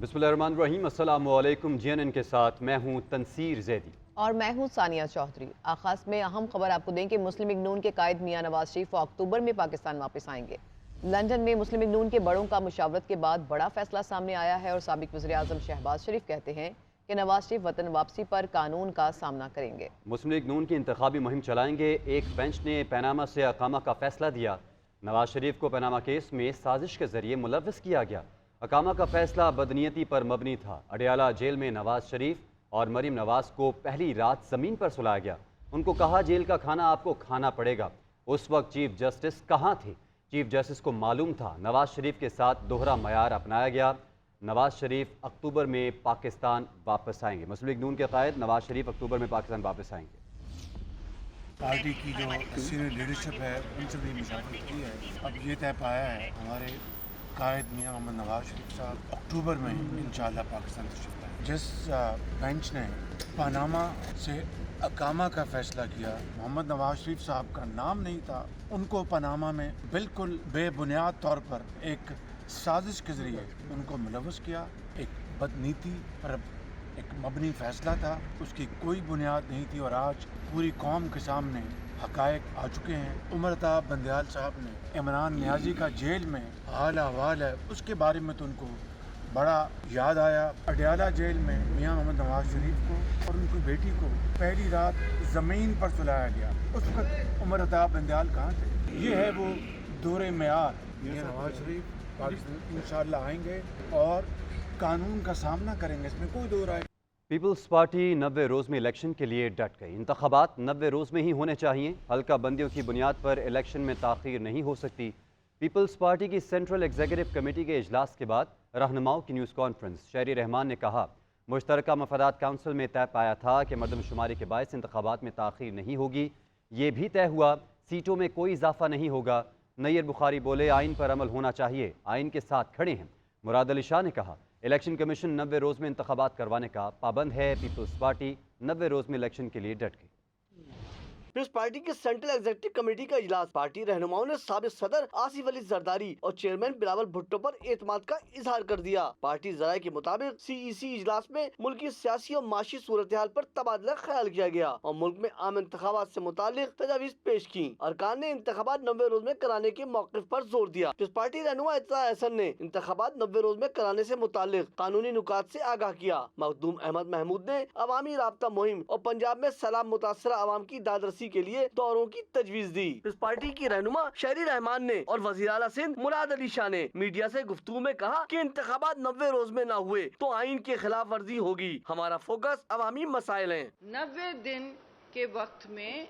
بسم اللہ الرحمن الرحیم، السلام علیکم۔ JNN کے ساتھ میں ہوں تنصیر زیدی اور میں ہوں ثانیہ چودھری۔ آغاز میں اہم خبر آپ کو دیں کہ مسلم لیگ نون کے قائد میاں نواز شریف اکتوبر میں پاکستان واپس آئیں گے۔ لندن میں مسلم لیگ نون کے بڑوں کا مشاورت کے بعد بڑا فیصلہ سامنے آیا ہے اور سابق وزیر اعظم شہباز شریف کہتے ہیں کہ نواز شریف وطن واپسی پر قانون کا سامنا کریں گے۔ مسلم لیگ نون کی انتخابی مہم چلائیں گے۔ ایک بینچ نے پیناما سے اقامہ کا فیصلہ دیا۔ نواز شریف کو پیناما کیس میں سازش کے ذریعے ملوث کیا گیا۔ اقامہ کا فیصلہ بدنیتی پر مبنی تھا۔ اڈیالہ جیل میں نواز شریف اور مریم نواز کو پہلی رات زمین پر سلایا گیا۔ ان کو کہا جیل کا کھانا آپ کو کھانا پڑے گا۔ اس وقت چیف جسٹس کہاں تھے؟ چیف جسٹس کو معلوم تھا نواز شریف کے ساتھ دوہرا معیار اپنایا گیا۔ نواز شریف اکتوبر میں پاکستان واپس آئیں گے۔ مسلم لیگ نون کے قائد نواز شریف اکتوبر میں پاکستان واپس آئیں گے۔ پارٹی کی جو سینئر لیڈرشپ ہے ان سے بھی مشاورت کی ہے۔ اب یہ طے پایا ہے ہمارے قائد میاں محمد نواز شریف صاحب اکتوبر میں انشاءاللہ پاکستان تشریف لائیں۔ جس بینچ نے پاناما سے اقامہ کا فیصلہ کیا، محمد نواز شریف صاحب کا نام نہیں تھا، ان کو پاناما میں بالکل بے بنیاد طور پر ایک سازش کے ذریعے ان کو ملوث کیا۔ ایک بدنیتی پر ایک مبنی فیصلہ تھا، اس کی کوئی بنیاد نہیں تھی اور آج پوری قوم کے سامنے حقائق آ چکے ہیں۔ عمر عطا بندیال صاحب نے عمران نیازی کا جیل میں حال احوال ہے، اس کے بارے میں تو ان کو بڑا یاد آیا۔ اڈیالہ جیل میں میاں محمد نواز شریف کو اور ان کی بیٹی کو پہلی رات زمین پر سلایا گیا۔ اس وقت عمر عطا بندیال کہاں تھے؟ یہ ہے وہ دور معیار۔ میاں نواز شریف پاکستان انشاءاللہ آئیں گے اور قانون کا سامنا کریں گے، اس میں کوئی دو رائے۔ پیپلز پارٹی 90 روز میں الیکشن کے لیے ڈٹ گئی۔ انتخابات 90 روز میں ہی ہونے چاہیے۔ حلقہ بندیوں کی بنیاد پر الیکشن میں تاخیر نہیں ہو سکتی۔ پیپلز پارٹی کی سینٹرل ایگزیکٹو کمیٹی کے اجلاس کے بعد رہنماؤں کی نیوز کانفرنس۔ شہری رحمان نے کہا مشترکہ مفادات کونسل میں طے پایا تھا کہ مردم شماری کے باعث انتخابات میں تاخیر نہیں ہوگی۔ یہ بھی طے ہوا سیٹوں میں کوئی اضافہ نہیں ہوگا۔ نیر بخاری بولے آئین پر عمل ہونا چاہیے، آئین کے ساتھ کھڑے ہیں۔ مراد علی شاہ نے کہا الیکشن کمیشن 90 روز میں انتخابات کروانے کا پابند ہے۔ پیپلز پارٹی 90 روز میں الیکشن کے لیے ڈٹ گئی۔ پیپلز پارٹی کی سینٹرل ایگزیکٹو کمیٹی کا اجلاس۔ پارٹی رہنماؤں نے سابق صدر آصف علی زرداری اور چیئرمین بلاول بھٹو پر اعتماد کا اظہار کر دیا۔ پارٹی ذرائع کے مطابق CEC اجلاس میں ملکی سیاسی اور معاشی صورتحال پر تبادلہ خیال کیا گیا اور ملک میں عام انتخابات سے متعلق تجاویز پیش کی۔ ارکان نے انتخابات 90 روز میں کرانے کے موقف پر زور دیا۔ پیپلز پارٹی رہنما اطلاع احسن نے انتخابات 90 روز میں کرانے سے متعلق قانونی نکات سے آگاہ کیا۔ مخدوم احمد محمود نے عوامی رابطہ مہم اور پنجاب میں سیلاب متاثرہ عوام کی دادرسی کے لیے دوروں کی تجویز دی۔ اس پارٹی کی رہنما شہری رحمان نے اور وزیر اعلیٰ سندھ مراد علی شاہ نے میڈیا سے گفتگو میں کہا کہ انتخابات 90 روز میں نہ ہوئے تو آئین کی خلاف ورزی ہوگی۔ ہمارا فوکس عوامی مسائل ہیں۔ 90 دن کے وقت میں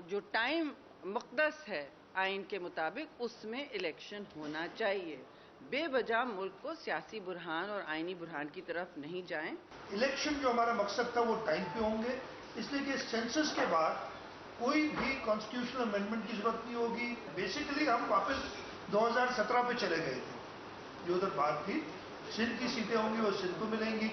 جو ٹائم مقدس ہے آئین کے مطابق اس میں الیکشن ہونا چاہیے۔ بے وجہ ملک کو سیاسی برہان اور آئینی برہان کی طرف نہیں جائیں۔ الیکشن جو ہمارا مقصد تھا وہ ٹائم پہ ہوں گے، اس لیے کہ سینسس کے بعد کوئی بھی کانسٹیٹیوشنل امینڈمنٹ کی ضرورت نہیں ہوگی۔ بیسیکلی ہم واپس 2017 پہ چلے گئے تھے۔ جو ادھر بات تھی سندھ کی سیٹیں ہوں گی وہ سندھ کو ملیں گی،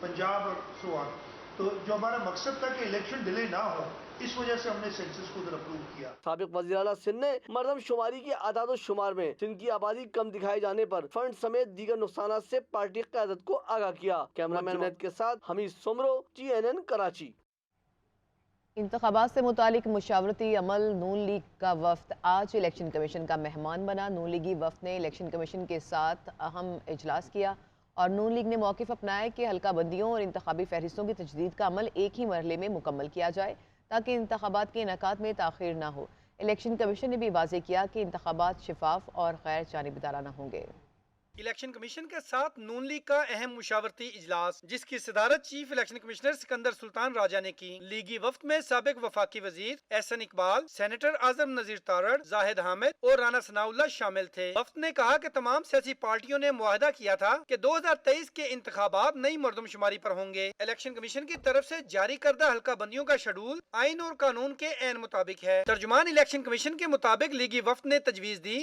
پنجاب اور سو آن۔ تو جو ہمارا مقصد تھا کہ الیکشن ڈیلے نہ ہو، اس وجہ سے ہم نے سینسس کو ادھر اپروو کیا۔ سابق وزیر اعلیٰ سندھ نے مردم شماری کے اعداد و شمار میں سندھ کی آبادی کم دکھائے جانے پر فنڈ سمیت دیگر نقصانات سے پارٹی قیادت کو آگاہ کیا۔ کیمرہ مین مہد کے ساتھ حمید سمرو، JNN کراچی۔ انتخابات سے متعلق مشاورتی عمل نون لیگ کا وفد آج الیکشن کمیشن کا مہمان بنا۔ نون لیگی وفد نے الیکشن کمیشن کے ساتھ اہم اجلاس کیا اور نون لیگ نے موقف اپنایا کہ حلقہ بندیوں اور انتخابی فہرستوں کی تجدید کا عمل ایک ہی مرحلے میں مکمل کیا جائے تاکہ انتخابات کے انعقاد میں تاخیر نہ ہو۔ الیکشن کمیشن نے بھی واضح کیا کہ انتخابات شفاف اور غیر جانبدارانہ ہوں گے۔ الیکشن کمیشن کے ساتھ نون لیگ کا اہم مشاورتی اجلاس، جس کی صدارت چیف الیکشن کمشنر سکندر سلطان راجہ نے کی۔ لیگی وفد میں سابق وفاقی وزیر احسن اقبال، سینیٹر اعظم نذیر تارڑ، زاہد حامد اور رانا ثناء اللہ شامل تھے۔ وفد نے کہا کہ تمام سیاسی پارٹیوں نے معاہدہ کیا تھا کہ 2023 کے انتخابات نئی مردم شماری پر ہوں گے۔ الیکشن کمیشن کی طرف سے جاری کردہ حلقہ بندیوں کا شیڈول آئین اور قانون کے عین مطابق ہے۔ ترجمان الیکشن کمیشن کے مطابق لیگی وفد نے تجویز دی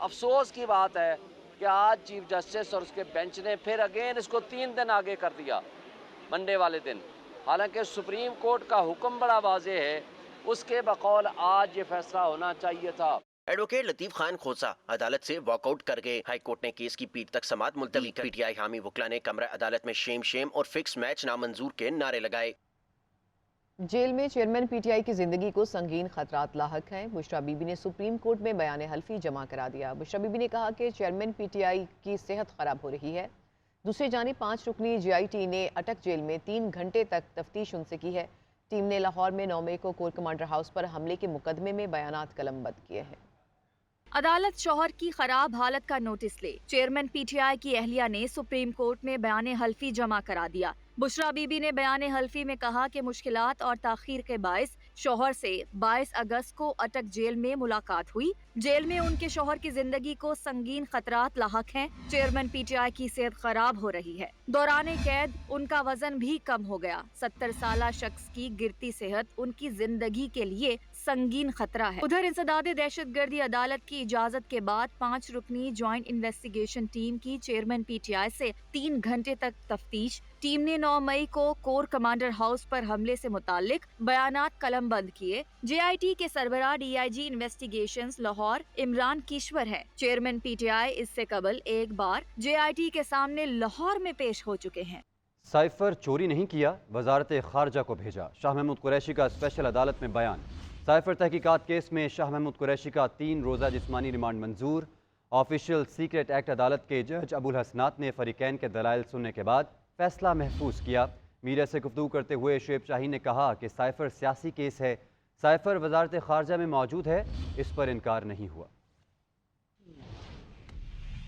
افسوس کی بات ہے کہ آج چیف جسٹس اور اس کے بینچ نے پھر اگین اس کو 3 دن آگے کر دیا منڈے والے دن، حالانکہ سپریم کورٹ کا حکم بڑا واضح ہے، اس کے بقول آج یہ فیصلہ ہونا چاہیے تھا۔ ایڈوکیٹ لطیف خان کھوسا عدالت سے واک آؤٹ کر گئے۔ ہائی کورٹ نے کیس کی پیٹ تک سماعت ملتوی کر پی ٹی آئی حامی وکلا نے کمرہ عدالت میں شیم شیم اور فکس میچ نامنظور کے نعرے لگائے۔ جیل میں چیئرمین پی ٹی آئی کی زندگی کو سنگین خطرات لاحق ہیں۔ بشرا بی بی نے سپریم کورٹ میں بیان حلفی جمع کرا دیا۔ بشرا بی بی نے کہا کہ چیئرمین پی ٹی آئی کی صحت خراب ہو رہی ہے۔ دوسری جانب 5 رکنی جے آئی ٹی نے اٹک جیل میں 3 گھنٹے تک تفتیش ان سے کی ہے۔ ٹیم نے لاہور میں 9 مئی کو کور کمانڈر ہاؤس پر حملے کے مقدمے میں بیانات قلم بند کیے ہیں۔ عدالت شوہر کی خراب حالت کا نوٹس لے، چیئرمین پی ٹی آئی کی اہلیہ نے سپریم کورٹ میں بیان حلفی جمع کرا دیا۔ بشرا بی بی نے بیان حلفی میں کہا کہ مشکلات اور تاخیر کے باعث شوہر سے 22 اگست کو اٹک جیل میں ملاقات ہوئی۔ جیل میں ان کے شوہر کی زندگی کو سنگین خطرات لاحق ہیں۔ چیئرمین پی ٹی آئی کی صحت خراب ہو رہی ہے۔ دوران قید ان کا وزن بھی کم ہو گیا۔ 70 سالہ شخص کی گرتی صحت ان کی زندگی کے لیے سنگین خطرہ ہے۔ ادھر انسداد دہشت گردی عدالت کی اجازت کے بعد 5 رکنی جوائنٹ انویسٹیگیشن ٹیم کی چیئرمین پی ٹی آئی سے 3 گھنٹے تک تفتیش۔ ٹیم نے 9 مئی کو کور کمانڈر ہاؤس پر حملے سے متعلق بیانات قلم بند کیے۔ جے آئی ٹی کے سربراہ D I G investigations Lahore Imran Kishwar ہے۔ چیئرمین پی ٹی آئی اس سے قبل ایک بار جے آئی ٹی کے سامنے لاہور میں پیش ہو چکے ہیں۔ سائفر چوری نہیں کیا، وزارت خارجہ کو بھیجا۔ شاہ محمود قریشی کا اسپیشل عدالت میں بیان۔ سائفر تحقیقات کیس میں شاہ محمود قریشی کا 3 روزہ جسمانی ریمانڈ منظور۔ آفیشیل سیکرٹ ایکٹ عدالت کے جج ابو الحسنات نے فریقین کے دلائل سننے کے بعد فیصلہ محفوظ کیا۔ میڈیا سے گفتگو کرتے ہوئے شعیب شاہین نے کہا کہ سائفر سیاسی کیس ہے، سائفر وزارت خارجہ میں موجود ہے، اس پر انکار نہیں ہوا۔